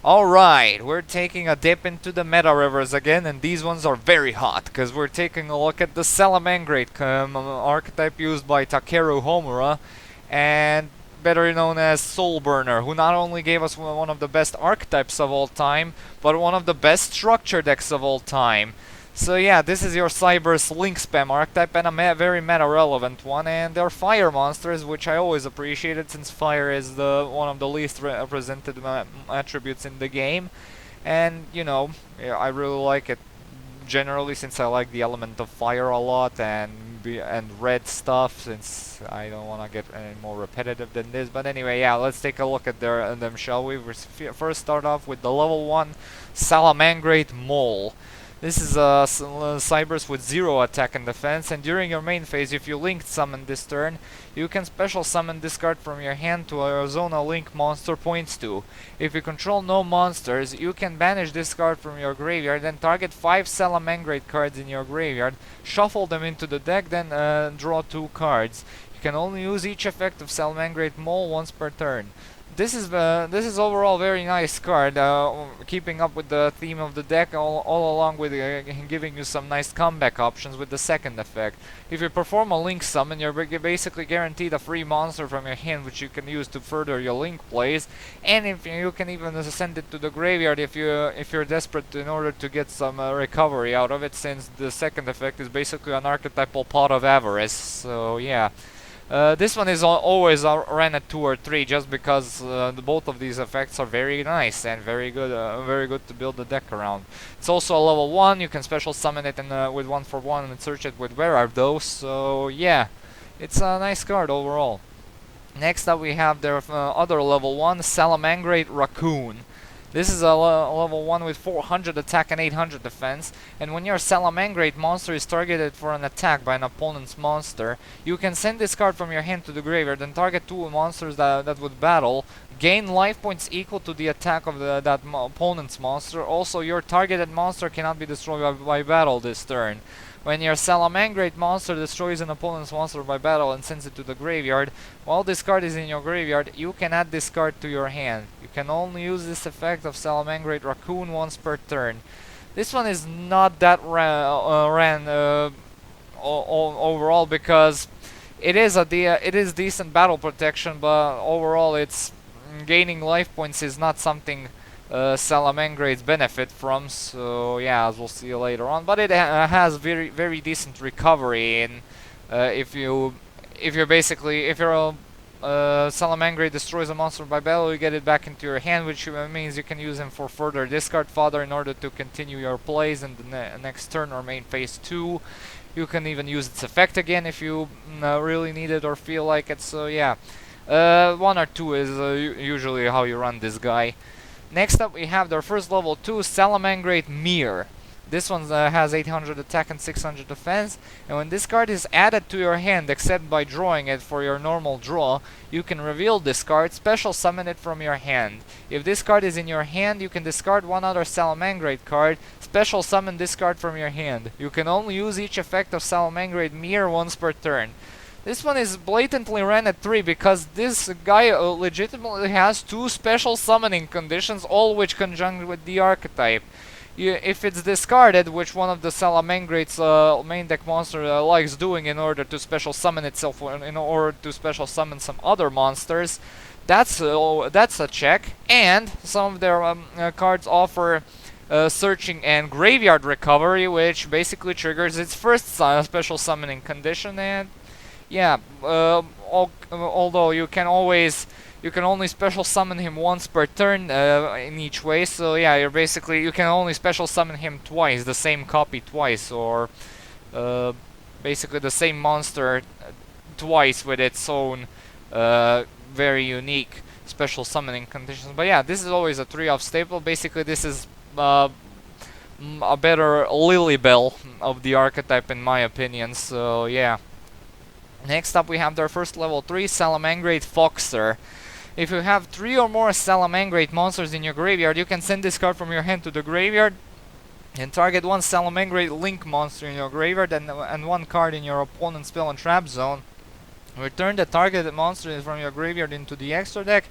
Alright, we're taking a dip into the meta rivers again, and these ones are very hot, because we're taking a look at the Salamangreat archetype used by Takeru Homura, and better known as Soulburner, who not only gave us one of the best archetypes of all time, but one of the best structure decks of all time. So yeah, this is your Cyber's Link Spam archetype, and a very meta-relevant one, and they're fire monsters, which I always appreciated, since fire is one of the least represented attributes in the game. And, you know, yeah, I really like it generally, since I like the element of fire a lot, and red stuff, since I don't want to get any more repetitive than this. But anyway, yeah, let's take a look at them, shall we? We first start off with the level 1 Salamangreat Mole. This is a Cybers with 0 attack and defense, and during your main phase, if you linked summon this turn, you can special summon this card from your hand to a zone a link monster points to. If you control no monsters, you can banish this card from your graveyard, then target 5 Salamangreat cards in your graveyard, shuffle them into the deck, then draw 2 cards. You can only use each effect of Salamangreat Mole once per turn. This is overall very nice card, keeping up with the theme of the deck, all along with giving you some nice comeback options with the second effect. If you perform a link summon, you're basically guaranteed a free monster from your hand, which you can use to further your link plays, and if you can even send it to the graveyard if you're desperate in order to get some recovery out of it, since the second effect is basically an archetypal pot of avarice. So yeah. This one is always ran at 2 or 3, just because both of these effects are very nice and very good to build the deck around. It's also a level 1, you can special summon it with 1-for-1 and search it with Where Are Those, so yeah, it's a nice card overall. Next up we have their other level 1, Salamangreat Raccoon. This is a level 1 with 400 attack and 800 defense, and when your Salamangreat monster is targeted for an attack by an opponent's monster, you can send this card from your hand to the graveyard and target 2 monsters that would battle, gain life points equal to the attack of that opponent's monster. Also, your targeted monster cannot be destroyed by battle this turn. When your Salamangreat monster destroys an opponent's monster by battle and sends it to the graveyard, while this card is in your graveyard, you can add this card to your hand. You can only use this effect of Salamangreat Raccoon once per turn. This one is not that ran overall, because it is decent battle protection, but overall it's gaining life points is not something Salamangreats benefit from, so yeah, as we'll see later on. But it has very decent recovery, and if your Salamangreat destroys a monster by battle, you get it back into your hand, which means you can use him for further discard fodder in order to continue your plays in the next turn or main phase 2. You can even use its effect again if you really need it or feel like it, so yeah. 1 or 2 is usually how you run this guy. Next up we have their first level 2, Salamangreat Mirror. This one has 800 attack and 600 defense, and when this card is added to your hand except by drawing it for your normal draw, you can reveal this card, special summon it from your hand. If this card is in your hand, you can discard one other Salamangreat card, special summon this card from your hand. You can only use each effect of Salamangreat Mirror once per turn. This one is blatantly ran at 3 because this guy legitimately has 2 special summoning conditions, all which conjunct with the archetype. If it's discarded, which one of the Salamangreat's main deck monster likes doing in order to special summon itself, in order to special summon some other monsters, that's a check. And some of their cards offer searching and graveyard recovery, which basically triggers its first special summoning condition. And yeah, although you can only special summon him once per turn in each way, so yeah, you can only special summon him twice, the same copy twice, or basically the same monster twice with its own very unique special summoning conditions. But yeah, this is always a 3-off staple. Basically, this is a better Lilybell of the archetype in my opinion, so yeah. Next up we have their first level 3, Salamangreat Foxer. If you have 3 or more Salamangreat monsters in your graveyard, you can send this card from your hand to the graveyard and target 1 Salamangreat Link monster in your graveyard and 1 card in your opponent's spell and trap zone. Return the targeted monster from your graveyard into the extra deck.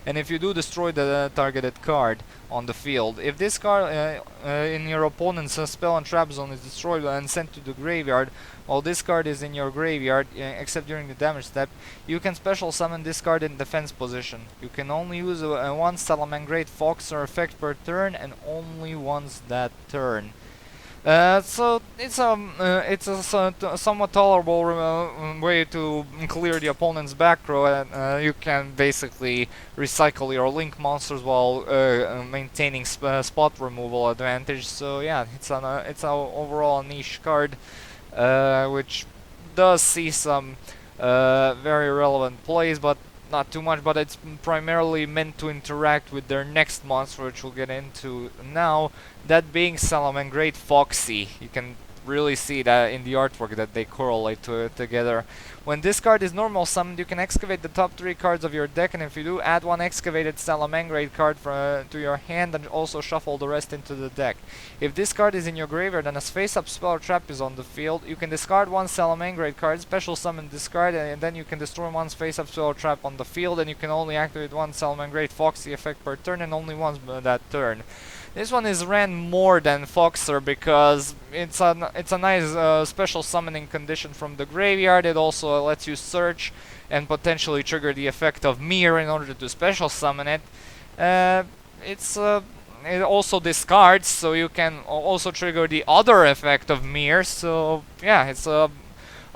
and if you do, destroy the targeted card on the field. If this card in your opponent's spell and trap zone is destroyed and sent to the graveyard, while this card is in your graveyard, except during the damage step, you can special summon this card in defense position. You can only use one Salamangreat Foxer effect per turn, and only once that turn. So it's a somewhat tolerable way to clear the opponent's back row, and you can basically recycle your link monsters while maintaining spot removal advantage. So yeah, it's an overall niche card, which does see some very relevant plays, but not too much. But it's primarily meant to interact with their next monster, which we'll get into now. That being Salamangreat Foxy. You can really see that in the artwork that they correlate together. When this card is normal summoned, you can excavate the top 3 cards of your deck, and if you do, add one excavated Salamangreat card to your hand, and also shuffle the rest into the deck. If this card is in your graveyard and a face-up spell or trap is on the field, you can discard one Salamangreat card, special summon this card, and then you can destroy one face-up spell or trap on the field, and you can only activate one Salamangreat Foxy effect per turn, and only once that turn. This one is ran more than Foxer because it's a nice special summoning condition from the graveyard. It also lets you search and potentially trigger the effect of Mirror in order to special summon it. It also discards, so you can also trigger the other effect of Mirror. So yeah, it's a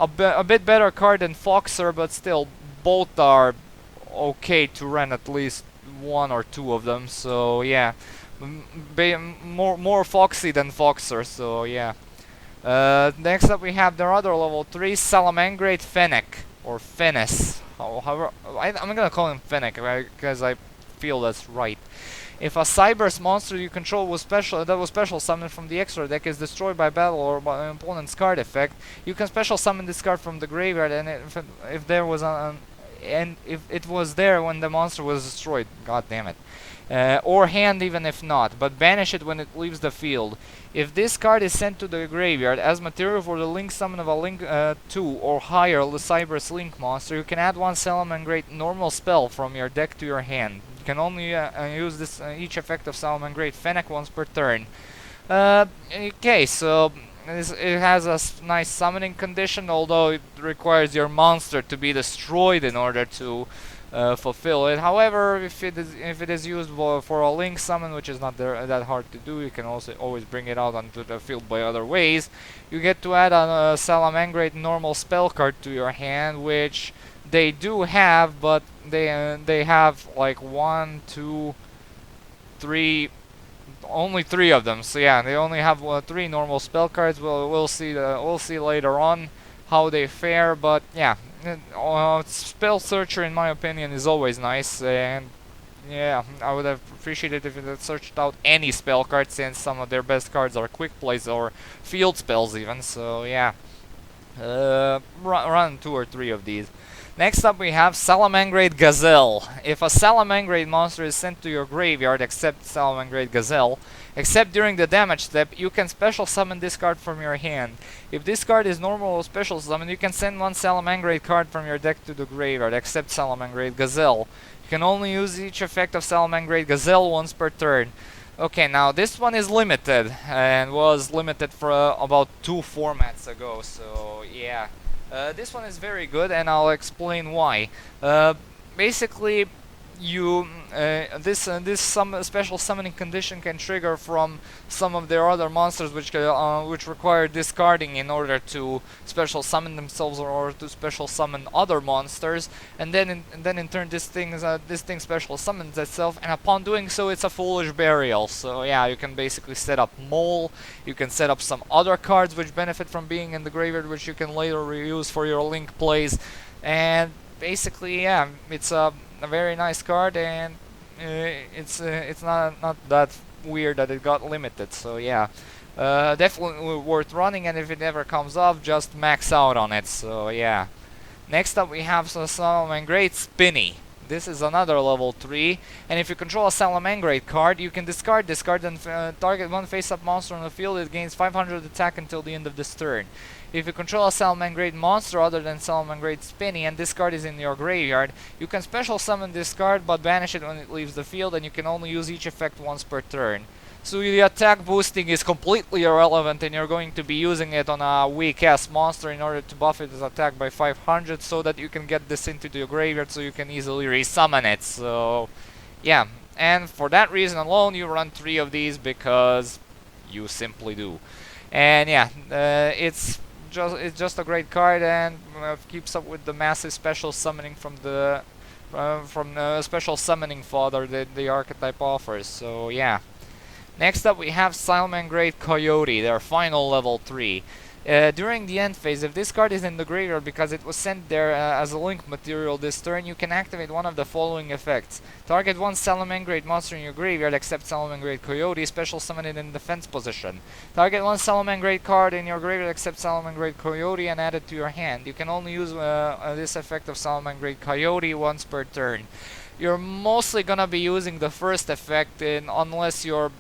bit better card than Foxer, but still both are okay to run at least one or two of them. So yeah. More Foxy than Foxer, so yeah. Next up we have their other level 3, Salamangreat Fennec, or Fennis. However, I'm gonna call him Fennec because I feel that's right. If a Cyberse monster you control was special summoned from the extra deck is destroyed by battle or by an opponent's card effect, you can special summon this card from the graveyard, and if it was there when the monster was destroyed. God damn it. Or hand even if not, but banish it when it leaves the field. If this card is sent to the graveyard as material for the link summon of a link 2 or higher Cyberse link monster, you can add one Salamangreat normal spell from your deck to your hand. You can only use this each effect of Salamangreat Fennec once per turn. Okay, so it has a nice summoning condition, although it requires your monster to be destroyed in order to fulfill it. However, if it is used for a link summon, which is not that hard to do, you can also always bring it out onto the field by other ways. You get to add a Salamangreat normal spell card to your hand, which they do have, but they have like 1, 2, 3. Only 3 of them. So yeah, they only have 3 normal spell cards. We'll see later on how they fare, but yeah. Spell Searcher, in my opinion, is always nice, and yeah, I would have appreciated if it had searched out any spell cards, since some of their best cards are quick plays or field spells even, so yeah. Run 2 or 3 of these. Next up we have Salamangreat Gazelle. If a Salamangreat monster is sent to your graveyard, except Salamangreat Gazelle, except during the damage step, you can special summon this card from your hand. If this card is normal or special summon, you can send one Salamangreat card from your deck to the graveyard, except Salamangreat Gazelle. You can only use each effect of Salamangreat Gazelle once per turn. Okay, now this one is limited, and was limited for about 2 formats ago, so yeah. This one is very good, and I'll explain why. Basically, this special summoning condition can trigger from some of their other monsters, which require discarding in order to special summon themselves or to special summon other monsters, and then in turn this thing special summons itself, and upon doing so it's a foolish burial. So yeah, you can basically set up Mole, you can set up some other cards which benefit from being in the graveyard, which you can later reuse for your link plays, and basically yeah, it's a very nice card, and it's not that weird that it got limited. So yeah, definitely worth running, and if it ever comes off, just max out on it. So yeah. Next up we have Salamangreat Spinny. This is another level 3, and if you control a Salamangreat card, you can discard this card and target one face-up monster on the field. It gains 500 attack until the end of this turn. If you control a Salamangreat monster other than Salamangreat Spinny and this card is in your graveyard, you can special summon this card but banish it when it leaves the field, and you can only use each effect once per turn. So the attack boosting is completely irrelevant, and you're going to be using it on a weak ass monster in order to buff its attack by 500 so that you can get this into your graveyard so you can easily resummon it. So yeah, and for that reason alone you run 3 of these because you simply do. And yeah, it's just a great card, and keeps up with the massive special summoning from the special summoning fodder that the archetype offers. So yeah. Next up we have Salamangreat Coyote, their final level 3. During the end phase, if this card is in the graveyard because it was sent there as a link material this turn, you can activate one of the following effects. Target one Salamangreat monster in your graveyard except Salamangreat Coyote, special summon it in defense position. Target one Salamangreat card in your graveyard except Salamangreat Coyote and add it to your hand. You can only use this effect of Salamangreat Coyote once per turn. You're mostly gonna be using the first effect unless you're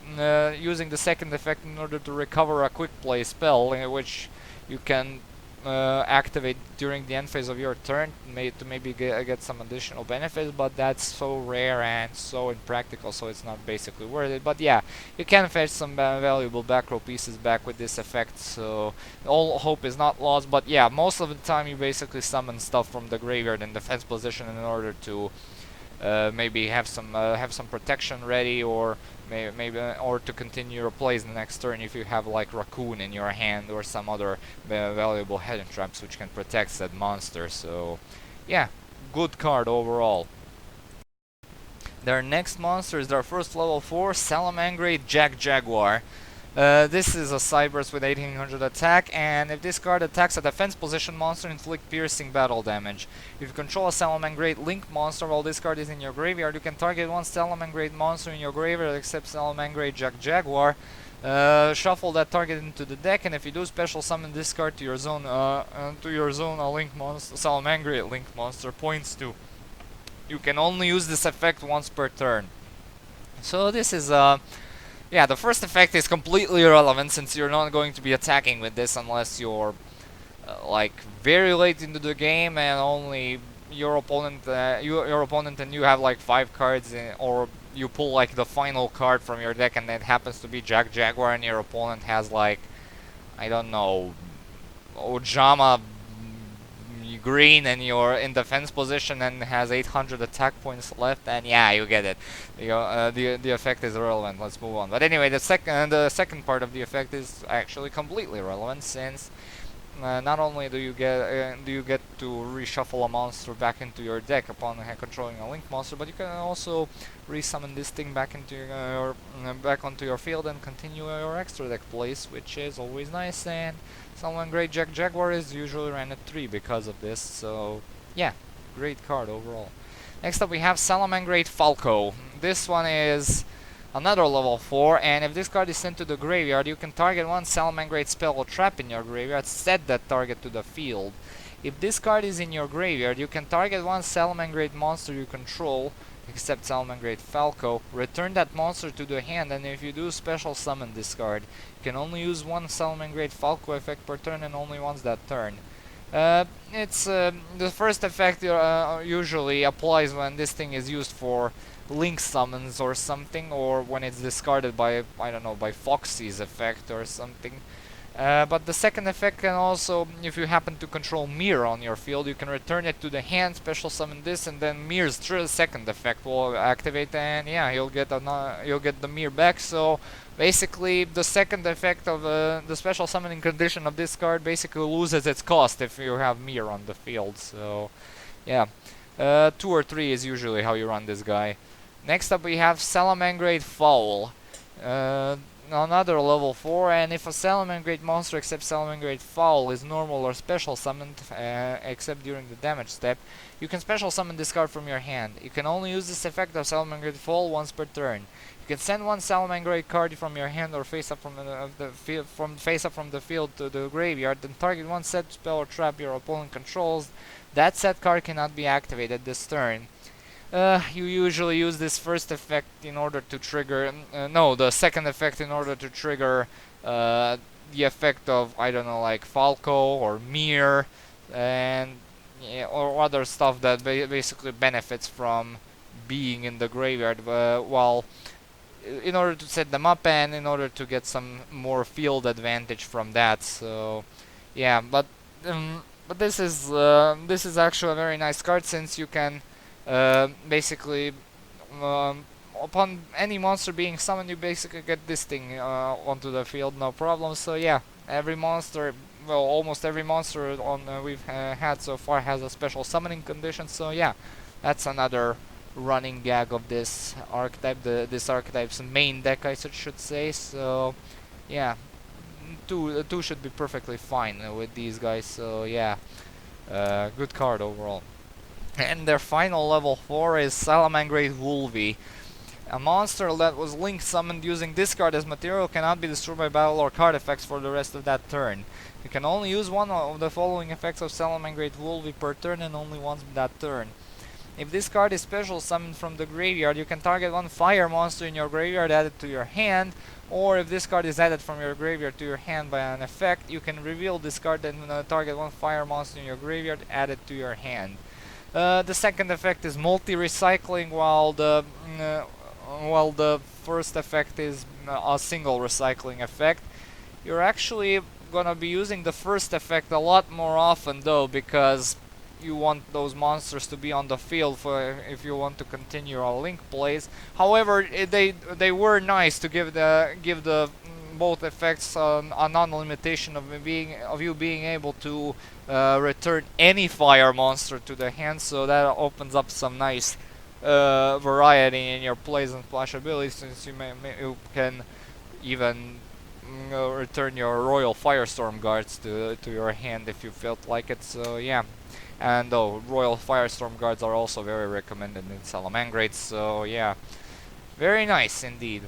using the second effect in order to recover a quick play spell, which you can activate during the end phase of your turn to maybe get some additional benefits, but that's so rare and so impractical, so it's not basically worth it. But yeah, you can fetch some valuable back row pieces back with this effect, so all hope is not lost. But yeah, most of the time you basically summon stuff from the graveyard in defense position in order to maybe have some protection ready, or maybe or to continue your plays the next turn if you have like Raccoon in your hand or some other valuable hidden traps which can protect said monster. So yeah, good card overall. Their next monster is their first level 4 Salamangreat Jaguar. This is a Cyberse with 1800 attack, and if this card attacks a defense position monster, inflict piercing battle damage. If you control a Salamangreat Link monster while this card is in your graveyard, you can target one Salamangreat monster in your graveyard except Salamangreat Jaguar. Shuffle that target into the deck, and if you do, special summon this card to your zone. A Link monster, Salamangreat Link monster. Points 2. You can only use this effect once per turn. So this is yeah, the first effect is completely irrelevant since you're not going to be attacking with this unless you're like very late into the game and only your opponent and you have like 5 cards or you pull like the final card from your deck and it happens to be Jaguar, and your opponent has like, I don't know, Ojama green and you're in defense position and has 800 attack points left, and yeah, you get it. The effect is irrelevant. Let's move on. But anyway, the second part of the effect is actually completely irrelevant, since not only do you get to reshuffle a monster back into your deck upon controlling a Link monster, but you can also resummon this thing back into back onto your field and continue your extra deck plays, which is always nice. And Salamangreat Jaguar is usually ran at 3 because of this, so yeah, great card overall. Next up we have Salamangreat Falco. This one is another level 4, and if this card is sent to the graveyard, you can target one Salamangreat spell or trap in your graveyard, set that target to the field. If this card is in your graveyard, you can target one Salamangreat monster you control, except Salamangreat Falco, return that monster to the hand, and if you do, special summon this card. You can only use one Salamangreat Falco effect per turn and only once that turn. It's the first effect usually applies when this thing is used for Link summons or something, or when it's discarded by, I don't know, by Foxy's effect or something. But the second effect can also, if you happen to control Mirror on your field, you can return it to the hand, special summon this, and then Mirror's second effect will activate, and yeah, you'll get the Mirror back. So basically, the second effect of the special summoning condition of this card basically loses its cost if you have Mirror on the field. So yeah, 2 or 3 is usually how you run this guy. Next up we have Salamangreat Fowl. Another level 4, and if a Salamangreat monster except Salamangreat Fowl is normal or special summoned, except during the damage step, you can special summon this card from your hand. You can only use this effect of Salamangreat Fowl once per turn. You can send one Salamangreat card from your hand or face up from the field to the graveyard, then target one set spell or trap your opponent controls. That set card cannot be activated this turn. You usually use this first effect in order to trigger, the second effect in order to trigger the effect of, I don't know, like Falco or Mir, and yeah, or other stuff that basically benefits from being in the graveyard, while in order to set them up and in order to get some more field advantage from that. So yeah, but this is actually a very nice card, since you can basically upon any monster being summoned, you basically get this thing onto the field, no problem. So yeah, every monster, well, almost every monster on we've had so far has a special summoning condition. So yeah, that's another running gag of this archetype, this archetype's main deck, I should say. So yeah, two should be perfectly fine with these guys. So yeah, good card overall. And their final level 4 is Salamangreat Wolvie. A monster that was link summoned using this card as material cannot be destroyed by battle or card effects for the rest of that turn. You can only use one of the following effects of Salamangreat Wolvie per turn, and only once that turn. If this card is special summoned from the graveyard, you can target one fire monster in your graveyard added to your hand, or if this card is added from your graveyard to your hand by an effect, you can reveal this card and target one fire monster in your graveyard added to your hand. The second effect is multi-recycling, while the first effect is a single recycling effect. You're actually gonna be using the first effect a lot more often though, because you want those monsters to be on the field for if you want to continue your link plays. However, they were nice to give the both effects a non-limitation of you being able to return any fire monster to the hand, so that opens up some nice variety in your plays and splash abilities, since you can even return your Royal Firestorm Guards to your hand if you felt like it. So yeah, and Royal Firestorm Guards are also very recommended in Salamangreat. So yeah, very nice indeed.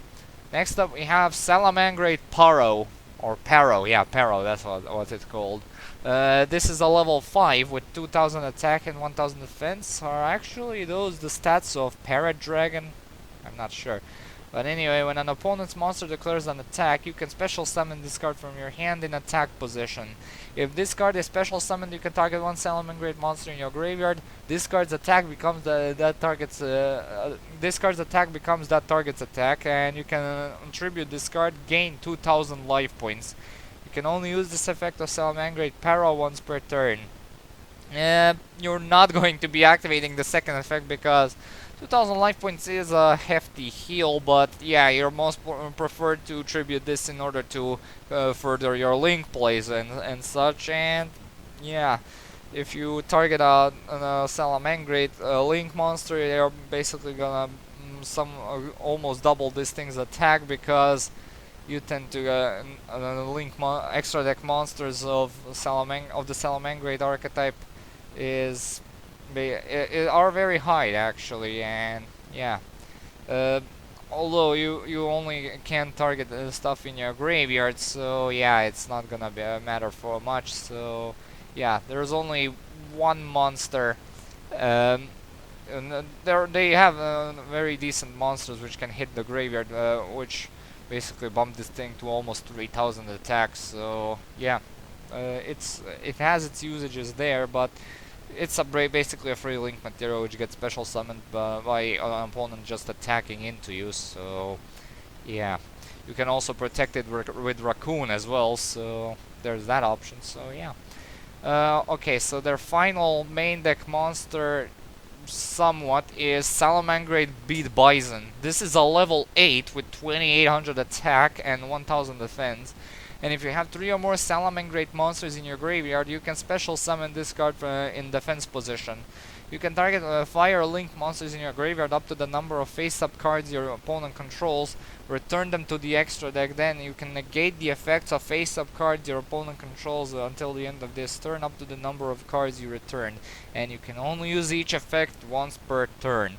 Next up we have Salamangreat Paro, or Paro, yeah, Paro, that's what it's called. This is a level 5 with 2000 attack and 1000 defense. Are actually those the stats of Parrot Dragon? I'm not sure. But anyway, when an opponent's monster declares an attack, you can special summon this card from your hand in attack position. If this card is special summoned, you can target one Salamangreat monster in your graveyard. This card's attack becomes that target's attack, and you can attribute this card, gain 2000 life points. You can only use this effect of Salamangreat Para once per turn. You're not going to be activating the second effect because 2000 life points is a hefty heal, but yeah, you're most preferred to tribute this in order to further your link plays and such. And yeah, if you target a Salamangreat link monster, you're basically gonna almost double this thing's attack, because you tend to link extra deck monsters of the Salamangreat archetype are very high actually, and yeah. Although you only can target stuff in your graveyard, so yeah, it's not gonna be a matter for much. So yeah, there's only one monster. And they have very decent monsters which can hit the graveyard, which basically bump this thing to almost 3000 attacks. So yeah, it has its usages there, but it's basically a free link material which gets special summoned by an opponent just attacking into you. So yeah, you can also protect it with Raccoon as well, so there's that option. So yeah. Okay, so their final main deck monster somewhat is Salamangreat Beat Bison. This is a level 8 with 2800 attack and 1000 defense. And if you have 3 or more Salamangreat monsters in your graveyard, you can special summon this card in defense position. You can target fire link monsters in your graveyard up to the number of face-up cards your opponent controls, return them to the extra deck, then you can negate the effects of face-up cards your opponent controls until the end of this turn up to the number of cards you return, and you can only use each effect once per turn.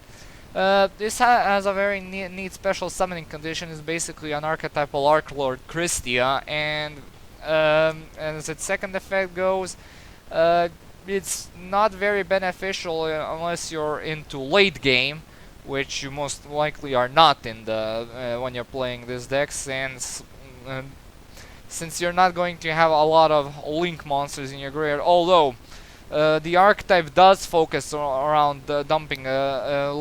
This has a very neat special summoning condition. It's basically an archetypal Archlord Christia, and as its second effect goes, it's not very beneficial unless you're into late game, which you most likely are not in the when you're playing this deck, since since you're not going to have a lot of link monsters in your graveyard, although the archetype does focus around dumping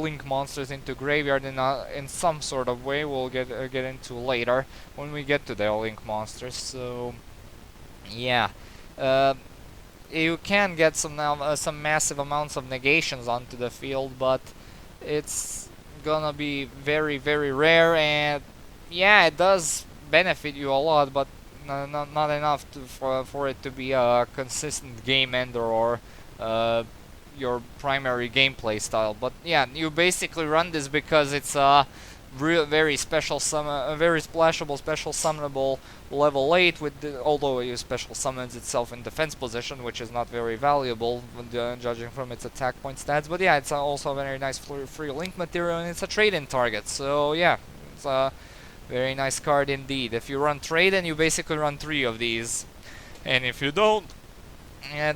link monsters into graveyard in some sort of way. We'll get into later when we get to the link monsters. So yeah, uh, you can get some massive amounts of negations onto the field, but it's gonna be very rare, and yeah, it does benefit you a lot, but not enough for it to be a consistent game ender or uh, your primary gameplay style. But yeah, you basically run this because it's a very special summon, a very splashable, special summonable level 8 with although it special summons itself in defense position, which is not very valuable judging from its attack point stats. But yeah, it's also a very nice free link material, and it's a trade-in target. So yeah, it's a very nice card indeed. If you run trade-in, you basically run 3 of these, and if you don't,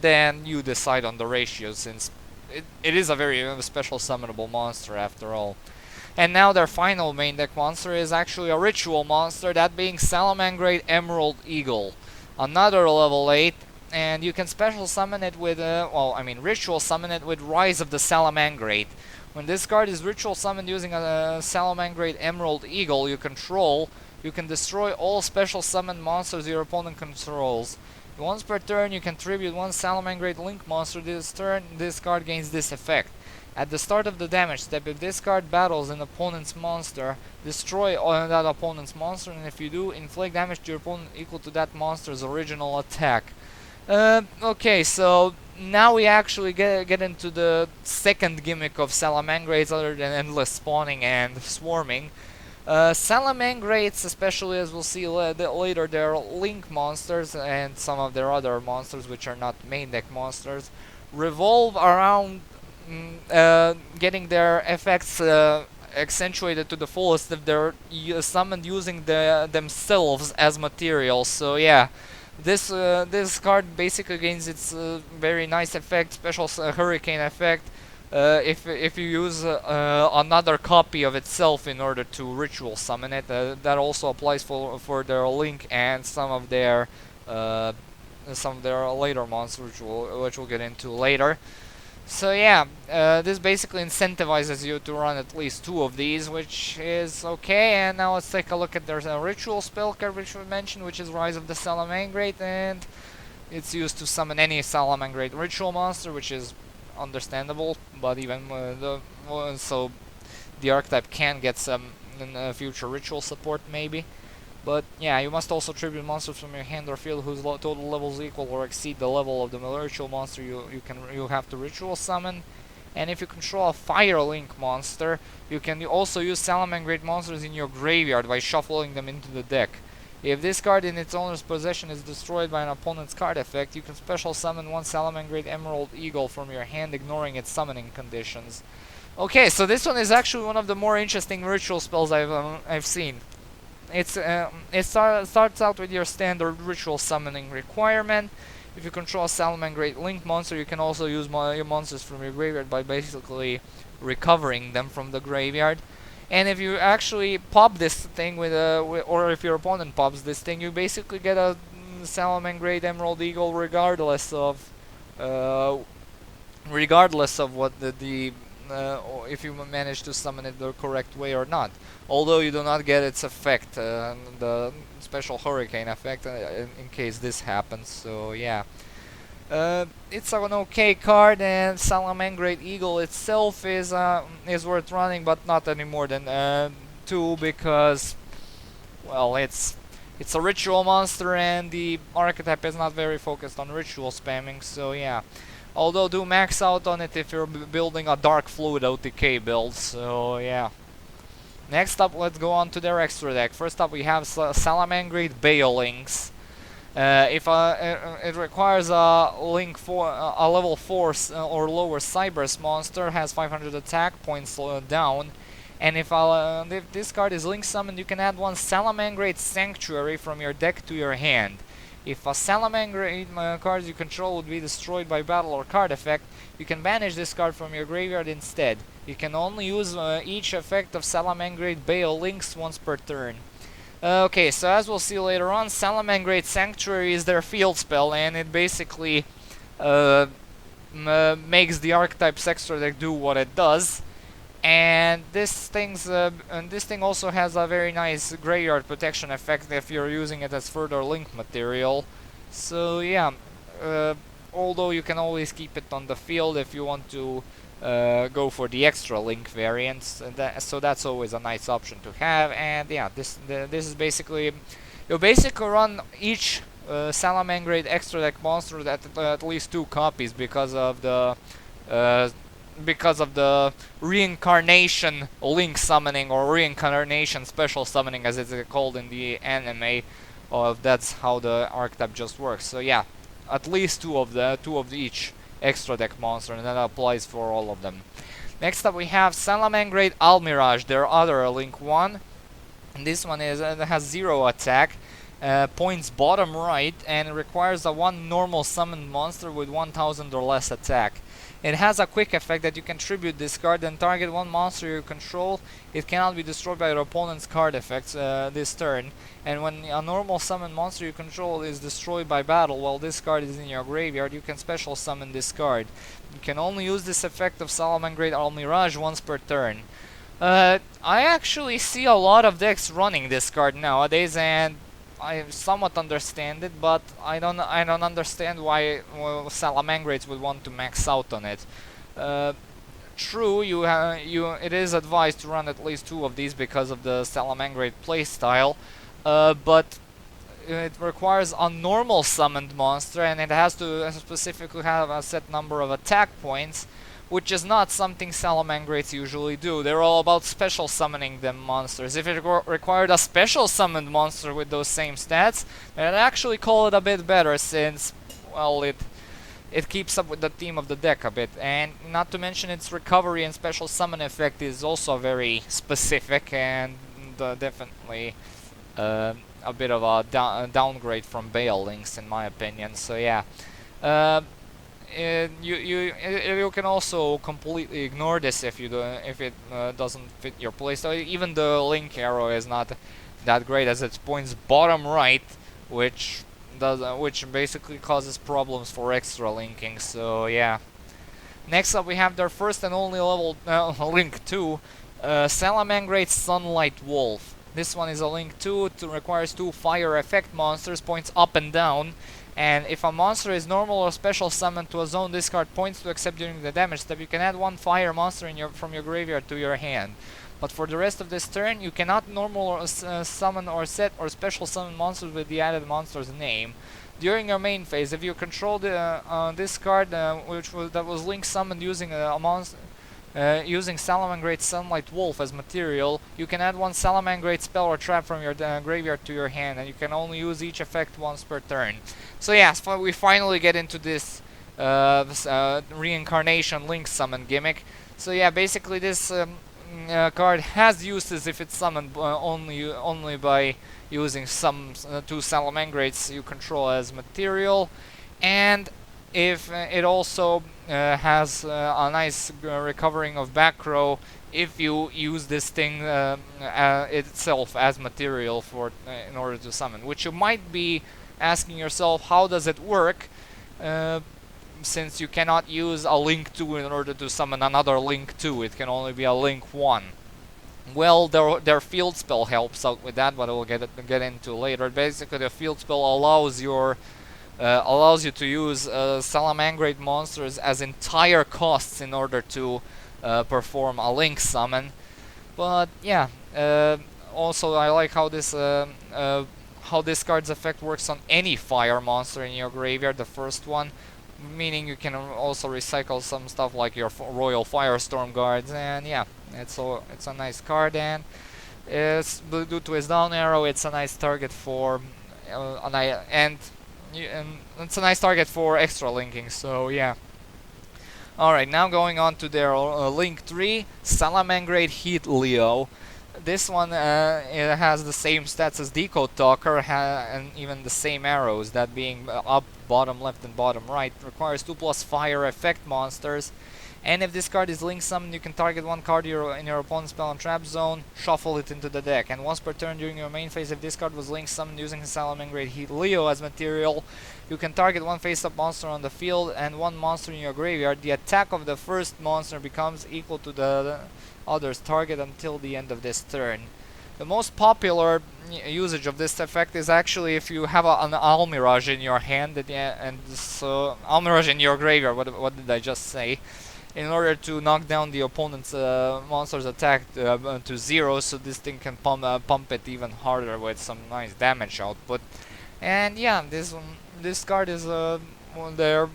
then you decide on the ratio, since it is a very special summonable monster after all. And now their final main deck monster is actually a ritual monster, that being Salamangreat Emerald Eagle. Another level 8, and you can special summon it with, ritual summon it with Rise of the Salamangreat. When this card is ritual summoned using a Salamangreat Emerald Eagle you control, you can destroy all special summoned monsters your opponent controls. Once per turn you can tribute one Salamangreat Link monster. This turn, this card gains this effect. At the start of the damage step, if this card battles an opponent's monster, destroy that opponent's monster, and if you do, inflict damage to your opponent equal to that monster's original attack. Okay, so now we actually get into the second gimmick of Salamangreats other than endless spawning and swarming. Salamangreats, especially as we'll see later, they're link monsters, and some of their other monsters which are not main deck monsters revolve around getting their effects accentuated to the fullest if they're summoned using themselves as materials. So yeah, this card basically gains its very nice effect, special hurricane effect, if you use another copy of itself in order to ritual summon it. That also applies for their link and some of their later monsters, which we'll get into later. So yeah, this basically incentivizes you to run at least 2 of these, which is okay. And now let's take a look at their ritual spell card, which we mentioned, which is Rise of the Salamangreat, and it's used to summon any Salamangreat ritual monster, which is understandable. But even so, the archetype can get some future ritual support maybe. But yeah, you must also tribute monsters from your hand or field whose total levels equal or exceed the level of the ritual monster you have to ritual summon. And if you control a Fire Link monster, you can also use Salamangreat monsters in your graveyard by shuffling them into the deck. If this card in its owner's possession is destroyed by an opponent's card effect, you can special summon one Salamangreat Emerald Eagle from your hand, ignoring its summoning conditions. Okay, so this one is actually one of the more interesting ritual spells I've seen. It starts out with your standard ritual summoning requirement. If you control a Salamangreat Link monster, you can also use your monsters from your graveyard by basically recovering them from the graveyard. And if you actually pop this thing or if your opponent pops this thing, you basically get a Salamangreat Emerald Eagle regardless of what if you manage to summon it the correct way or not. Although you do not get its effect, the special hurricane effect, in case this happens. So yeah, it's an okay card, and Salamangreat Eagle itself is worth running, but not any more than 2, because well, it's a ritual monster, and the archetype is not very focused on ritual spamming. So yeah. Although do max out on it if you're building a Dark Fluid OTK build, so yeah. Next up, let's go on to their extra deck. First up we have Salamangreat Baelings. If it requires a level 4 or lower Cyberse monster, has 500 attack points down, and if this card is link summoned, you can add one Salamangreat Sanctuary from your deck to your hand. If a Salamangreat card you control would be destroyed by battle or card effect, you can banish this card from your graveyard instead. You can only use each effect of Salamangreat Baelings once per turn. Okay, so as we'll see later on, Salamangreat Sanctuary is their field spell, and it basically uh, makes the Archetype Extra deck do what it does. And this thing also has a very nice graveyard protection effect if you're using it as further link material. So yeah, uh, although you can always keep it on the field if you want to go for the extra link variants, so that's always a nice option to have. And yeah, this is basically, you basically run each Salamangreat extra deck monster at least 2 copies uh, because of the reincarnation link summoning, or reincarnation special summoning as it's called in the anime. That's how the archetype just works. So yeah, at least two of each extra deck monster, and that applies for all of them. Next up we have Salamangreat Almirage, their other link one. And this one has 0 attack, points bottom right, and it requires a 1 normal summoned monster with 1000 or less attack. It has a quick effect that you can tribute this card and target 1 monster you control. It cannot be destroyed by your opponent's card effects this turn. And when a normal summoned monster you control is destroyed by battle while this card is in your graveyard, you can special summon this card. You can only use this effect of Salamangreat Almirage once per turn. I actually see a lot of decks running this card nowadays, and I somewhat understand it, but I don't understand why Salamangreats would want to max out on it. True, it is advised to run at least 2 of these because of the Salamangreat playstyle, but it requires a normal summoned monster, and it has to specifically have a set number of attack points, which is not something Salamangreats usually do. They're all about special summoning them monsters. If it required a special summoned monster with those same stats, I'd actually call it a bit better, since, well, it keeps up with the theme of the deck a bit. And not to mention its recovery and special summon effect is also very specific, and definitely a bit of a downgrade from Bale Links in my opinion. So yeah. You can also completely ignore this if it doesn't fit your playstyle. Even the link arrow is not that great, as it points bottom right, which basically causes problems for extra linking. So yeah. Next up we have their first and only level link 2, Salamangreat Sunlight Wolf. This one is a link 2. It requires 2 fire effect monsters, points up and down. And if a monster is normal or special summoned to a zone this card points to except during the damage step, you can add 1 fire monster from your graveyard to your hand. But for the rest of this turn, you cannot normal or summon or set or special summon monsters with the added monster's name. During your main phase, if you control this card, that was link summoned using a monster, using Salamangreat Sunlight Wolf as material, you can add 1 Salamangreat spell or trap from your graveyard to your hand, and you can only use each effect once per turn. So yeah, we finally get into this reincarnation link summon gimmick. So yeah, basically this card has uses if it's summoned only by using some 2 Salamangreats you control as material, and if it also has a nice recovering of back row if you use this thing itself as material for in order to summon. Which you might be asking yourself, how does it work? Since you cannot use a link 2 in order to summon another link 2, it can only be a link 1. Well, their field spell helps out with that, but we'll get into later. Basically, the field spell allows you to use Salamangreat monsters as entire costs in order to perform a link summon. But yeah, also I like how this card's effect works on any fire monster in your graveyard, the first one, meaning you can also recycle some stuff like your Royal Firestorm guards. And yeah, it's a nice card, and due to its down arrow, it's a nice target for it's a nice target for extra linking. So yeah. Alright, now going on to their link 3, Salamangreat Heat Leo. This one it has the same stats as Decode Talker, and even the same arrows, that being up, bottom left, and bottom right. Requires 2+ fire effect monsters, And if this card is link summoned, you can target one card in your opponent's spell and trap zone, shuffle it into the deck. And once per turn during your main phase, if this card was link summoned using Salamangreat Leo as material, you can target one face-up monster on the field and one monster in your graveyard. The attack of the first monster becomes equal to the other's target until the end of this turn. The most popular usage of this effect is actually if you have an Almirage in your hand, and so Almirage in your graveyard. What did I just say? In order to knock down the opponent's monster's attack to 0, so this thing can pump it even harder with some nice damage output. And yeah, this card is their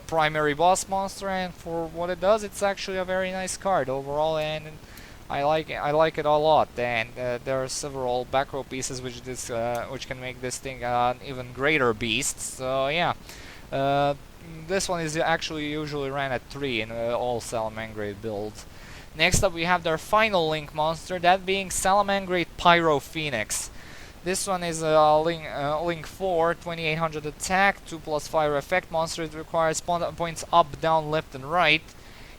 primary boss monster, and for what it does, it's actually a very nice card overall, and I like it a lot. And there are several back row pieces which can make this thing an even greater beast. So yeah. This one is actually usually ran at 3 in all Salamangreat builds. Next up we have their final link monster, that being Salamangreat Pyro Phoenix. This one is a link 4, 2800 attack, 2+ fire effect monster. It requires points up, down, left and right.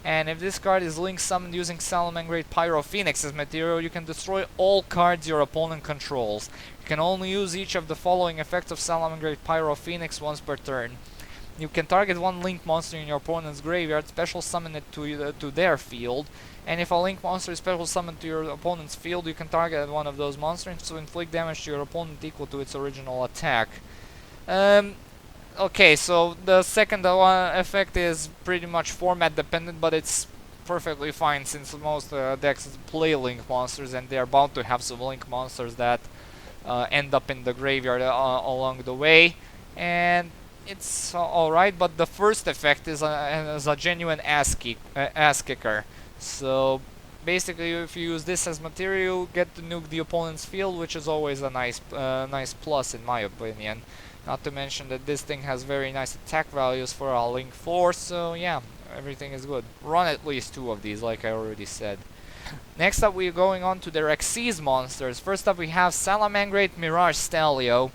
And if this card is link summoned using Salamangreat Pyro Phoenix as material, you can destroy all cards your opponent controls. You can only use each of the following effects of Salamangreat Pyro Phoenix once per turn. You can target one link monster in your opponent's graveyard, special summon it to their field, and if a link monster is special summoned to your opponent's field, you can target one of those monsters to inflict damage to your opponent equal to its original attack. Okay, so the second effect is pretty much format dependent, but it's perfectly fine since most decks play link monsters, and they are bound to have some link monsters that end up in the graveyard along the way. And it's alright, but the first effect is a genuine ass kicker. So basically, if you use this as material, you get to nuke the opponent's field, which is always a nice plus in my opinion. Not to mention that this thing has very nice attack values for a link 4, so yeah, everything is good. Run at least 2 of these, like I already said. Next up, we're going on to their Xyz monsters. First up, we have Salamangreat Mirage Stalio.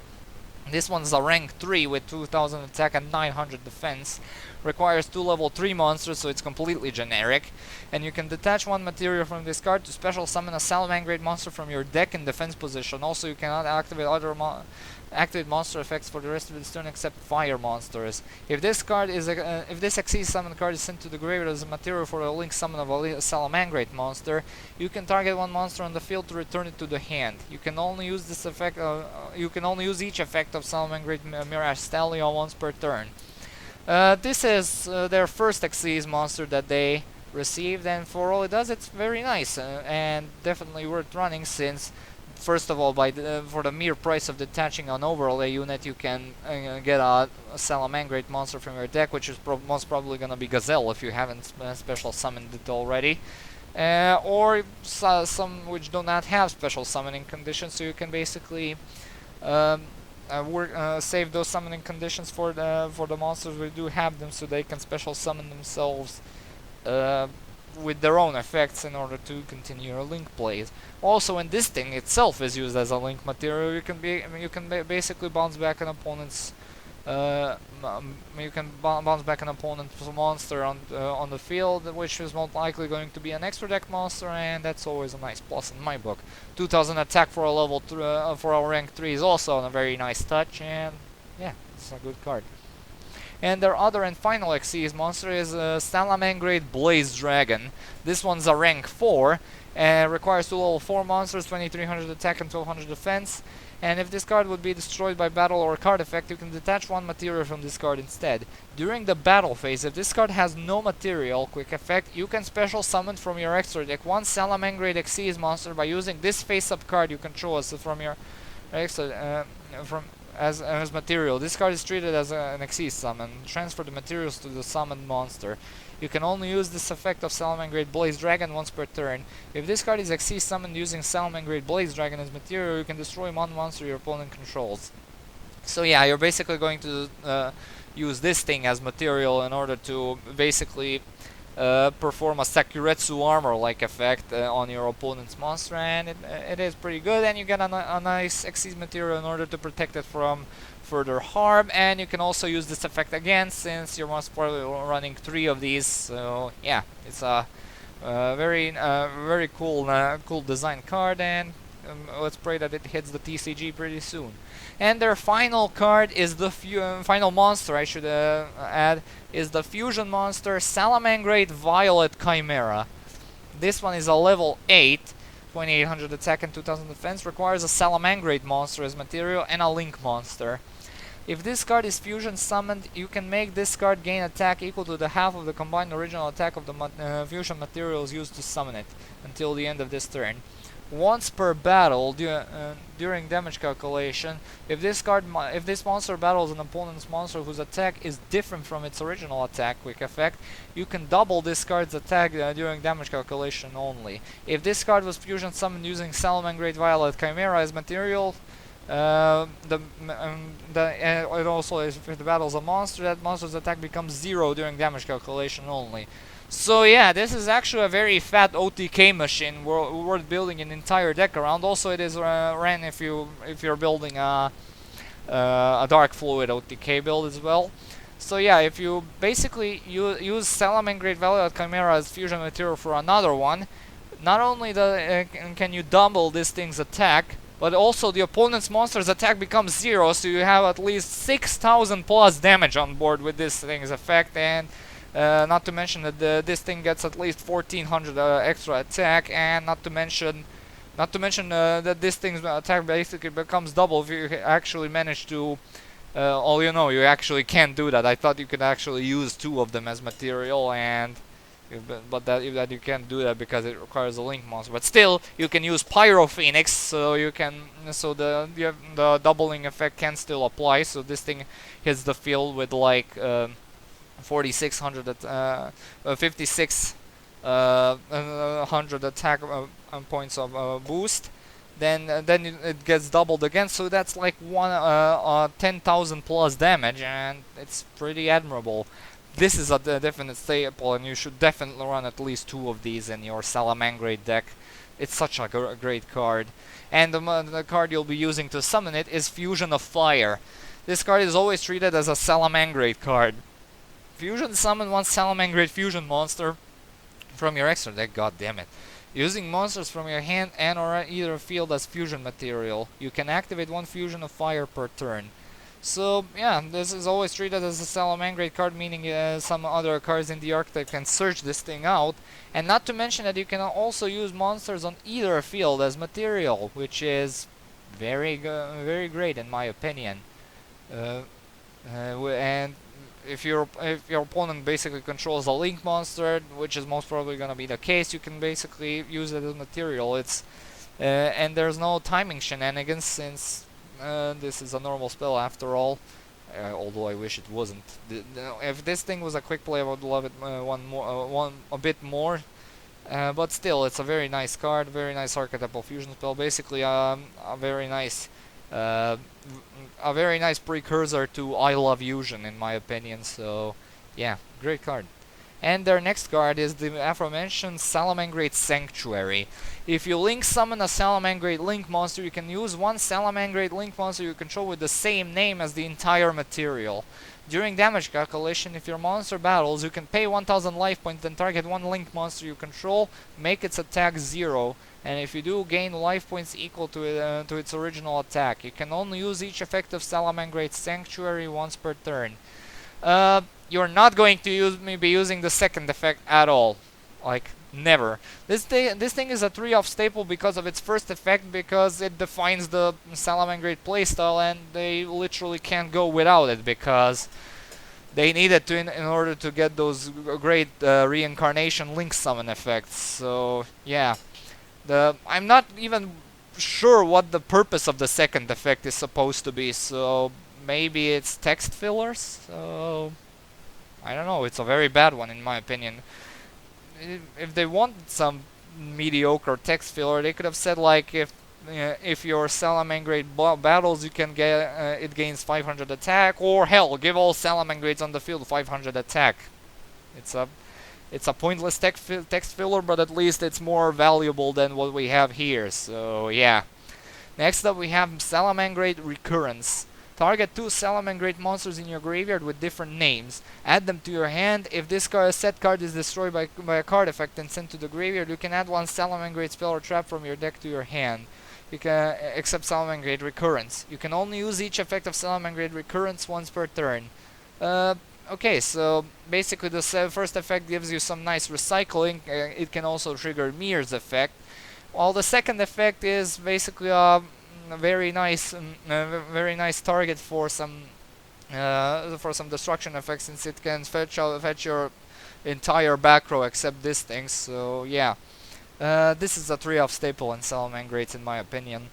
This one's a rank 3 with 2000 attack and 900 defense. Requires 2 level 3 monsters, so it's completely generic. And you can detach one material from this card to special summon a Salamangreat monster from your deck in defense position. Also, you cannot activate other monster effects for the rest of this turn except fire monsters. If this card is if this Xyz summon card is sent to the graveyard as a material for a link summon of a Salamangreat monster, you can target one monster on the field to return it to the hand. You can only use this effect. You can only use each effect of Salamangreat Mirage Stallion once per turn. This is their first Xyz monster that they received, and for all it does, it's very nice and definitely worth running, since first of all, for the mere price of detaching an overlay unit, you can get a Salamangreat monster from your deck, which is most probably going to be Gazelle if you haven't special summoned it already. Or some which do not have special summoning conditions, so you can basically save those summoning conditions for the monsters who do have them, so they can special summon themselves with their own effects in order to continue your link plays. Also, when this thing itself is used as a link material, you can basically bounce back an opponent's monster on the field, which is most likely going to be an extra deck monster, and that's always a nice plus in my book. 2000 attack for a level for a rank 3 is also a very nice touch, and yeah, it's a good card. And their other and final Xyz monster is Salamangreat Blaze Dragon. This one's a rank 4, requires 2 level 4 monsters, 2300 attack and 1200 defense. And if this card would be destroyed by battle or card effect, you can detach one material from this card instead. During the battle phase, if this card has no material quick effect, you can special summon from your extra deck one Salamangreat Xyz monster by using this face-up card you control from your extra as material. This card is treated as an Xyz summon. Transfer the materials to the summoned monster. You can only use this effect of Salamangreat Blaze Dragon once per turn. If this card is Xyz summoned using Salamangreat Blaze Dragon as material, you can destroy one monster your opponent controls. So yeah, you're basically going to use this thing as material in order to basically perform a Sakuretsu armor-like effect on your opponent's monster, and it is pretty good, and you get a nice Xyz material in order to protect it from further harm, and you can also use this effect again since you're most probably running 3 of these, so yeah, it's a very cool design card, and let's pray that it hits the TCG pretty soon. And their final card is the final monster, I should add, is the fusion monster Salamangreat Violet Chimera. This one is a level 8, 2800 attack and 2000 defense, requires a Salamangreat monster as material and a Link monster. If this card is fusion summoned, you can make this card gain attack equal to the half of the combined original attack of the fusion materials used to summon it until the end of this turn. Once per battle during damage calculation, if this monster battles an opponent's monster whose attack is different from its original attack quick effect, you can double this card's attack during damage calculation only. If this card was fusion summoned using Salamangreat Violet Chimera as material, it also, if it battles a monster, that monster's attack becomes 0 during damage calculation only. So yeah, this is actually a very fat OTK machine worth building an entire deck around. Also, it is ran if you're building a Dark Fluid OTK build as well. So yeah, if you basically use Salamangreat Violet Chimera as fusion material for another one, not only can you double this thing's attack, but also the opponent's monster's attack becomes 0, so you have at least 6000 plus damage on board with this thing's effect, and not to mention that this thing gets at least 1400 extra attack, and not to mention that this thing's attack basically becomes double if you actually manage to. You actually can't do that. I thought you could actually use 2 of them as material, and that you can't do that because it requires a Link monster. But still, you can use Pyro Phoenix, so the doubling effect can still apply. So this thing hits the field with like 5600 5600 attack points of boost. Then it gets doubled again, so that's like 10,000 plus damage, and it's pretty admirable. This is a definite staple, and you should definitely run at least 2 of these in your Salamangreat deck. It's such a great card. And the card you'll be using to summon it is Fusion of Fire. This card is always treated as a Salamangreat card. Fusion summon one Salamangreat fusion monster from your extra deck, god damn it. Using monsters from your hand and or either field as fusion material. You can activate 1 Fusion of Fire per turn. So yeah, this is always treated as a Salamangreat card, meaning some other cards in the archetype can search this thing out. And not to mention that you can also use monsters on either field as material, which is very great in my opinion. And if your opponent basically controls a Link monster, which is most probably gonna be the case, you can basically use it as material. It's and there's no timing shenanigans since this is a normal spell after all. Although I wish it wasn't. If this thing was a quick play, I would love it a bit more. But still, it's a very nice card, very nice archetypal fusion spell. Basically, a very nice precursor to I Love Fusion, in my opinion. So, yeah, great card. And their next card is the aforementioned Salamangreat Sanctuary. If you Link summon a Salamangreat Link monster, you can use 1 Salamangreat Link monster you control with the same name as the entire material. During damage calculation, if your monster battles, you can pay 1000 life points and target 1 Link monster you control, make its attack 0, and if you do, gain life points equal to its original attack. You can only use each effect of Salamangreat Sanctuary once per turn. You're not going to be using the second effect at all. Like, never. This thing is a 3-off staple because of its first effect, because it defines the Salamangreat playstyle, and they literally can't go without it, because they need it to in order to get those great reincarnation Link summon effects. So, yeah. I'm not even sure what the purpose of the second effect is supposed to be, so maybe it's text fillers? So, I don't know, it's a very bad one in my opinion. If they want some mediocre text filler, they could have said like if your Salamangreat battles, you can get it gains 500 attack, or hell, give all Salamangreats on the field 500 attack. It's a pointless text filler, but at least it's more valuable than what we have here. So yeah. Next up we have Salamangreat Recurrence. Target 2 Salamangreat monsters in your graveyard with different names. Add them to your hand. If this set card is destroyed by a card effect and sent to the graveyard, you can add one Salamangreat spell or trap from your deck to your hand. You can except Salamangreat Recurrence. You can only use each effect of Salamangreat Recurrence once per turn. Okay, so basically the first effect gives you some nice recycling. It can also trigger Mirror's effect. While the second effect is basically a very nice target for some destruction effects, since it can fetch your entire back row except this thing. So yeah, this is a 3-off staple in Salamangreats in my opinion.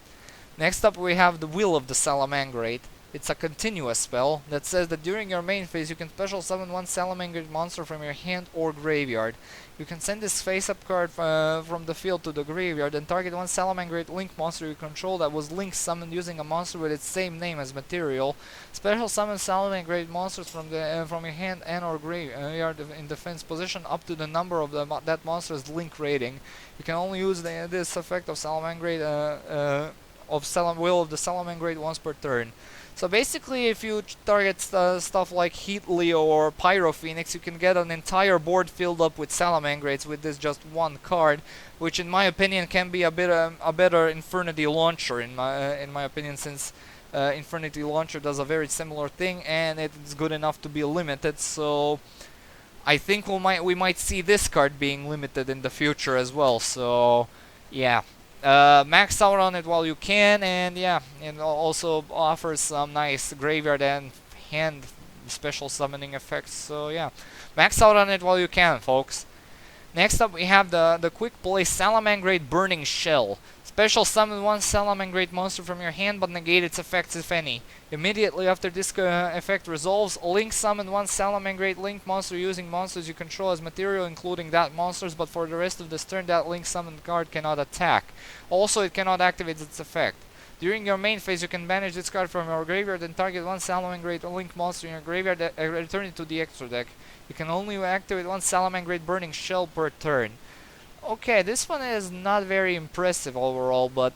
Next up we have the Will of the Salamangreat. It's a continuous spell that says that during your main phase you can special summon one Salamangreat monster from your hand or graveyard. You can send this face-up card from the field to the graveyard and target one Salamangreat Link monster you control that was Link summoned using a monster with its same name as material. Special summon Salamangreat monsters from your hand and or graveyard in defense position up to the number of that monster's Link rating. You can only use this effect of Salamangreat Will of the Salamangreat once per turn. So basically, if you target stuff like Heat Leo or Pyro Phoenix, you can get an entire board filled up with Salamangreats with this just one card, which in my opinion can be a better Infernity Launcher in my opinion, since Infernity Launcher does a very similar thing and it's good enough to be limited. So I think we might see this card being limited in the future as well. So yeah. Max out on it while you can, and yeah, it also offers some nice graveyard and hand special summoning effects. So yeah, max out on it while you can, folks. Next up we have the quick play Salamangreat Burning Shell. Special summon one Salamangreat monster from your hand but negate its effects if any. Immediately after this effect resolves, Link summon one Salamangreat Link monster using monsters you control as material, including that monsters, but for the rest of this turn that Link summoned card cannot attack. Also, it cannot activate its effect. During your main phase, you can banish this card from your graveyard and target one Salamangreat Link monster in your graveyard and return it to the extra deck. You can only activate one Salamangreat Burning Shell per turn. Okay, this one is not very impressive overall, but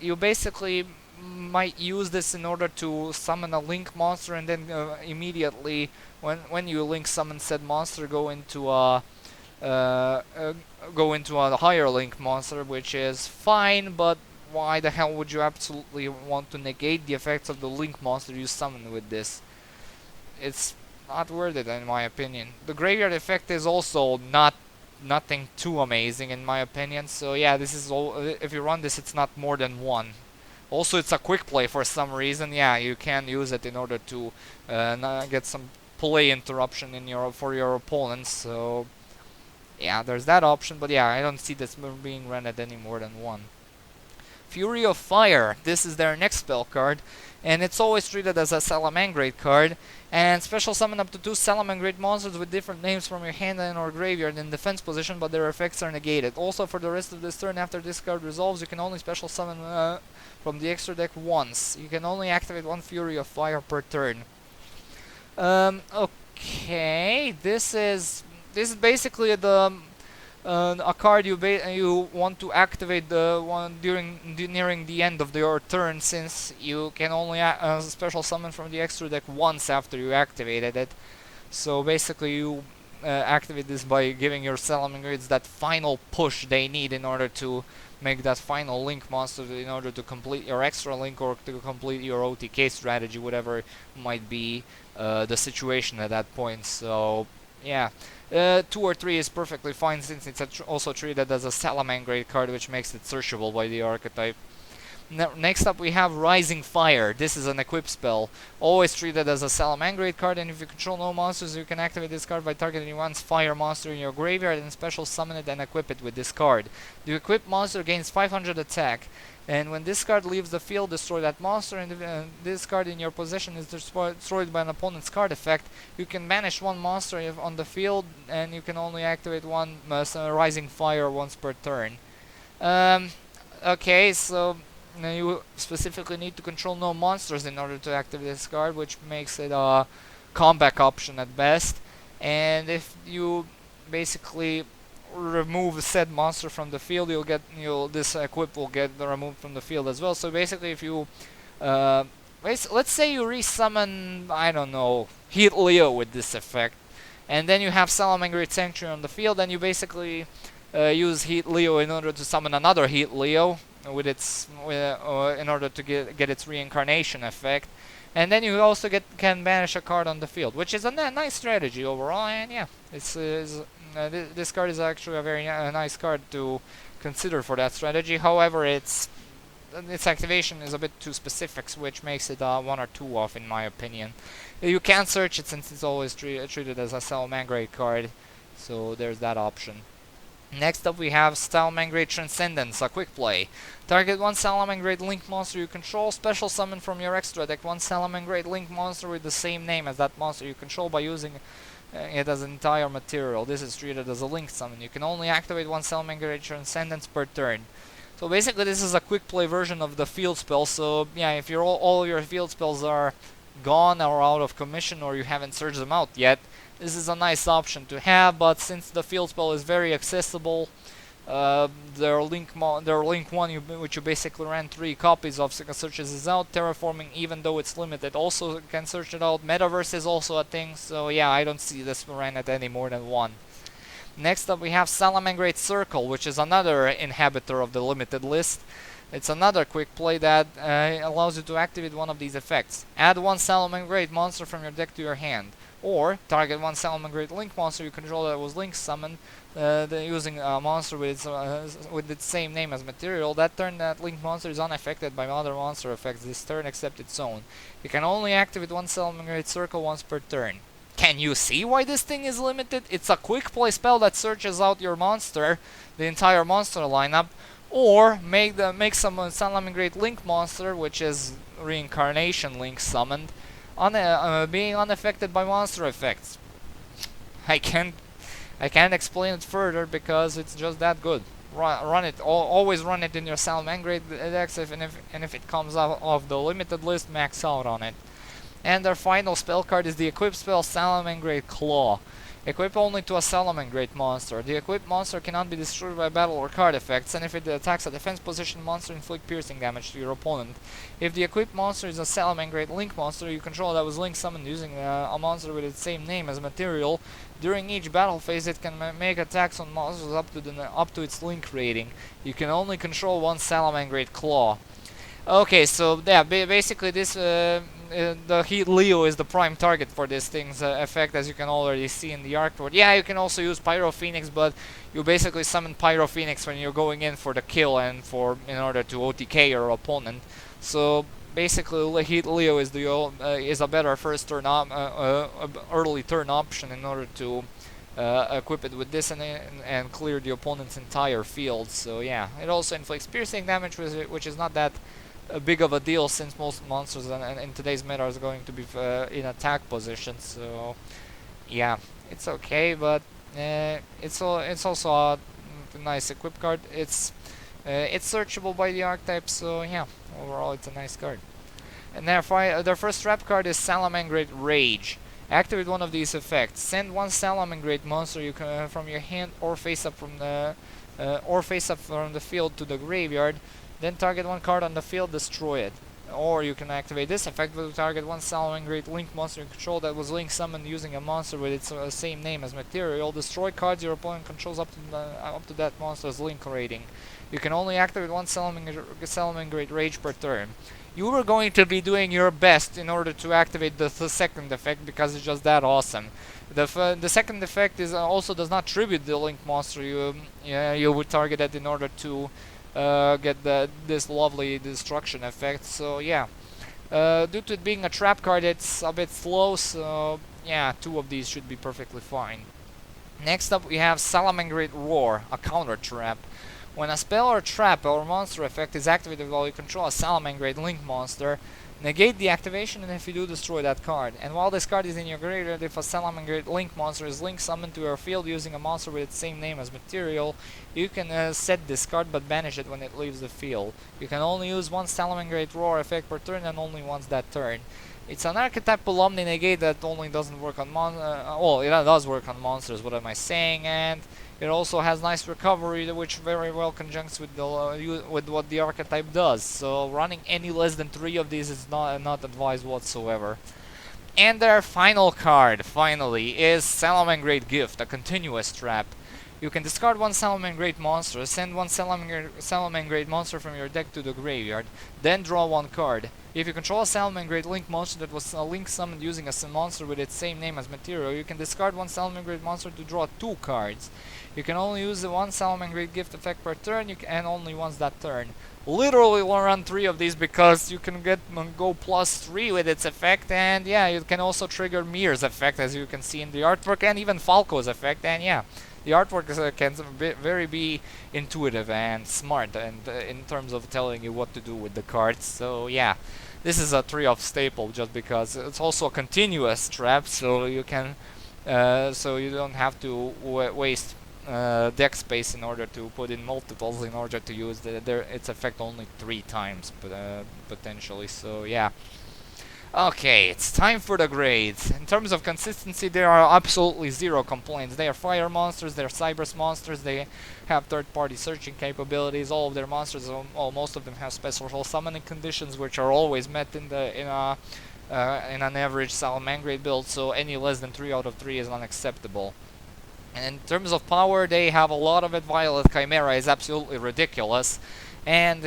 you basically might use this in order to summon a Link monster, and then immediately when you Link summon said monster, go into a higher Link monster, which is fine, but why the hell would you absolutely want to negate the effects of the Link monster you summon with this? It's not worth it in my opinion. The graveyard effect is also nothing too amazing in my opinion. So yeah, this is all. If you run this, it's not more than one. Also, it's a quick play for some reason. Yeah, you can use it in order to get some play interruption for your opponents. So yeah, there's that option. But yeah, I don't see this being run at any more than one. Fury of Fire. This is their next spell card, and it's always treated as a Salamangreat card. And special summon up to 2 Salamangreat monsters with different names from your hand and or graveyard in defense position, but their effects are negated. Also, for the rest of this turn, after this card resolves, you can only special summon from the extra deck once. You can only activate one Fury of Fire per turn. Okay, this is basically a card you want to activate the one nearing the end of your turn, since you can only special summon from the extra deck once after you activated it. So basically you activate this by giving your Salamangreats that final push they need in order to make that final Link monster, in order to complete your extra Link or to complete your OTK strategy, whatever might be the situation at that point. So yeah. 2 or 3 is perfectly fine, since it's also treated as a Salamangreat card, which makes it searchable by the archetype. Next up we have Rising Fire. This is an equip spell, always treated as a Salamangreat card, and if you control no monsters, you can activate this card by targeting one fire monster in your graveyard and special summon it and equip it with this card. The equipped monster gains 500 attack, and when this card leaves the field, destroy that monster, and if this card in your possession is destroyed by an opponent's card effect, you can banish one monster on the field, and you can only activate one Rising Fire once per turn. Okay, so you specifically need to control no monsters in order to activate this card, which makes it a comeback option at best. And if you basically remove said monster from the field, this equip will get removed from the field as well. So basically, if you uh, let's say you resummon, I don't know, Heat Leo with this effect, and then you have Salamangreat Sanctuary on the field, and you basically use Heat Leo in order to summon another Heat Leo with in order to get its reincarnation effect. And then you also can banish a card on the field, which is a nice strategy overall. And yeah, this card is actually a very nice card to consider for that strategy. However, its activation is a bit too specific, which makes it 1 or 2 off in my opinion. You can search it since it's always treated as a Salamangreat card, so there's that option. Next up we have Salamangreat Transcendence, a quick play. Target one Salamangreat Link monster you control, special summon from your extra deck one Salamangreat Link monster with the same name as that monster you control by using it as an entire material. This is treated as a Link summon. You can only activate one Salamangreat Transcendence per turn. So basically this is a quick play version of the field spell, so yeah, if all your field spells are gone or out of commission or you haven't searched them out yet, this is a nice option to have. But since the field spell is very accessible, their Link 1, which you basically ran 3 copies of, so searches is out. Terraforming, even though it's limited, also can search it out. Metaverse is also a thing, so yeah, I don't see this ran at any more than 1. Next up we have Salamangreat Circle, which is another inhabitor of the limited list. It's another quick play that allows you to activate one of these effects. Add one Salamangreat monster from your deck to your hand. Or target one Salamangreat Link monster you control that was Link summoned using a monster with its same name as material. That turn that Link monster is unaffected by other monster effects this turn except its own. You can only activate one Salamangreat Circle once per turn. Can you see why this thing is limited? It's a quick play spell that searches out your monster, the entire monster lineup, or make some Salamangreat Link monster, which is Reincarnation Link summoned, being unaffected by monster effects. I can't explain it further because it's just that good. Run it. Always run it in your Salamangreat decks, and if it comes out of the limited list, max out on it. And our final spell card is the equipped spell Salamangreat Claw. Equip only to a Salamangreat monster. The equipped monster cannot be destroyed by battle or card effects, and if it attacks a defense position monster, inflict piercing damage to your opponent. If the equipped monster is a Salamangreat Link monster you control that was Link summoned using a monster with its same name as material, during each battle phase it can make attacks on monsters up to its Link rating. You can only control one Salamangreat Claw. Okay, so yeah, basically this the Heat Leo is the prime target for this thing's effect, as you can already see in the artwork. Yeah, you can also use Pyro Phoenix, but you basically summon Pyro Phoenix when you're going in for the kill and in order to OTK your opponent. So basically, Heat Leo is a better first turn early turn option in order to equip it with this and clear the opponent's entire field. So yeah, it also inflicts piercing damage, which is not that big of a deal since most monsters in today's meta are going to be in attack position. So yeah, it's okay, but it's also a nice equip card. It's searchable by the archetype, so yeah, overall it's a nice card. And their first trap card is Salamangreat Rage. Activate one of these effects. Send one Salamangreat monster you can from your hand or face up from the field to the graveyard. Then target one card on the field, destroy it. Or you can activate this effect to target one Salamangreat Link monster you control that was Link summoned using a monster with its same name as material. Destroy cards your opponent controls up to that monster's Link rating. You can only activate one Salamangreat Rage per turn. You are going to be doing your best in order to activate the second effect because it's just that awesome. The second effect also does not tribute the Link monster you would target it in order to get this lovely destruction effect. So yeah, due to it being a trap card, it's a bit slow, so yeah, 2 of these should be perfectly fine. Next up we have Salamangreat Roar, a counter trap. When a spell or trap or monster effect is activated while you control a Salamangreat Link monster, negate the activation, and if you do, destroy that card. And while this card is in your graveyard, if a Salamangreat Link monster is Link summoned to your field using a monster with its same name as material, you can set this card but banish it when it leaves the field. You can only use one Salamangreat Roar effect per turn and only once that turn. It's an archetype Omni Negate that only doesn't work on well, it does work on monsters, what am I saying, and it also has nice recovery, which very well conjuncts with with what the archetype does. So running any less than 3 of these is not advised whatsoever. And their final card, finally, is Salamangreat Gift, a continuous trap. You can discard one Salamangreat monster, send one Salamangreat monster from your deck to the graveyard, then draw one card. If you control a Salamangreat Link monster that was Link summoned using a monster with its same name as material, you can discard one Salamangreat monster to draw 2 cards. You can only use the one Salamangreat Gift effect per turn, and only once that turn. Literally will run 3 of these because you can go +3 with its effect, and yeah, you can also trigger Mir's effect, as you can see in the artwork, and even Falco's effect, and yeah. The artwork can be intuitive and smart, and in terms of telling you what to do with the cards. So yeah, this is a 3-of staple just because it's also a continuous trap, so you can, so you don't have to waste deck space in order to put in multiples in order to use its effect only 3 times, potentially. So yeah. Okay, it's time for the grades. In terms of consistency, there are absolutely 0 complaints. They are fire monsters, they are Cyberse monsters, they have third-party searching capabilities. All of their monsters, well, most of them have special summoning conditions, which are always met in an average Salamangreat build. So any less than 3 out of 3 is unacceptable. And in terms of power, they have a lot of it. Violet Chimera is absolutely ridiculous. And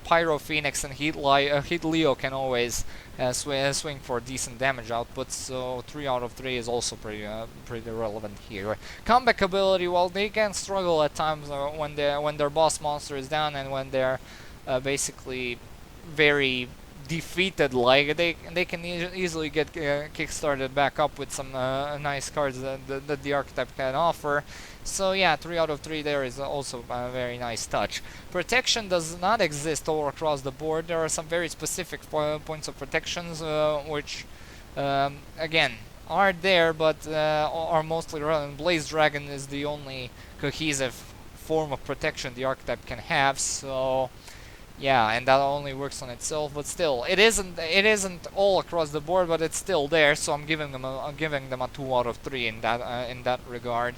Pyro Phoenix and Heat Leo can always swing for decent damage output, so 3 out of 3 is also pretty relevant here. Comeback ability, well, they can struggle at times when their boss monster is down and when they're basically very defeated. Like they can easily get kickstarted back up with some nice cards that the archetype can offer. So yeah, 3 out of 3 there is also a very nice touch. Protection does not exist all across the board. There are some very specific points of protections, which again are there, but are mostly relevant. Blaze Dragon is the only cohesive form of protection the archetype can have. So yeah, and that only works on itself, but still, it isn't all across the board, but it's still there. So I'm giving them a 2 out of 3 in that regard.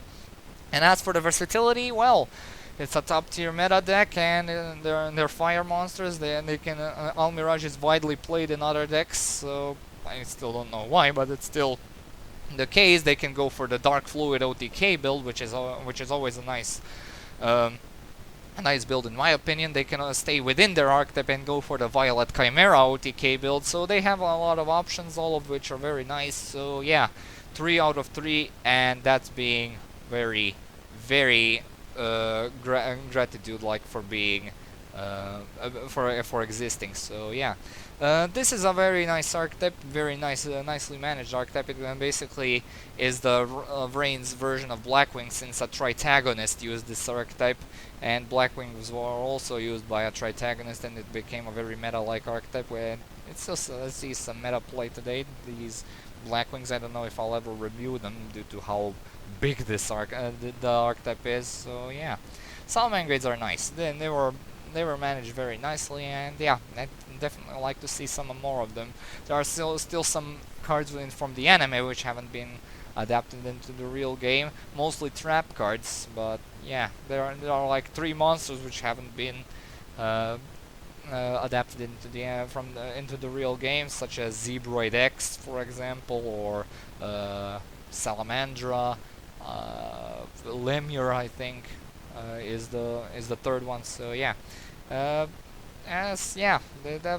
And as for the versatility, well, it's a top tier meta deck, and they're fire monsters. They can Almirage is widely played in other decks, so I still don't know why, but it's still the case. They can go for the Dark Fluid OTK build, which is always a nice build in my opinion. They can stay within their archetype and go for the Violet Chimera OTK build, so they have a lot of options, all of which are very nice. So yeah, 3 out of 3, and that's being very gratitude like for being for existing. So yeah, this is a very nice archetype, very nicely managed archetype. It basically is the Vrain's version of Blackwing, since a Tritagonist used this archetype, and Blackwings were also used by a Tritagonist, and it became a very meta-like archetype. Where it's just see some meta play today. These Blackwings, I don't know if I'll ever review them due to how big this the archetype is. So yeah, Salamangreats are nice. They were managed very nicely, and yeah, I definitely like to see some more of them. There are still some cards from the anime which haven't been adapted into the real game, mostly trap cards. But yeah, there are like 3 monsters which haven't been adapted into the real game, such as Zebroid X, for example, or Salamandra. Lemur, I think, is the third one. So yeah, that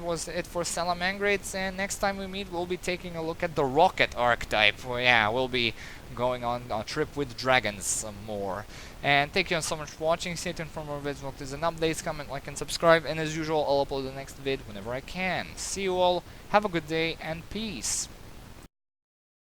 was it for Salamangreats, and next time we meet, we'll be taking a look at the Rocket archetype. Well, yeah, we'll be going on a trip with dragons some more. And thank you so much for watching. Stay tuned for more videos, notices and updates. Comment, like, and subscribe. And as usual, I'll upload the next vid whenever I can. See you all. Have a good day and peace.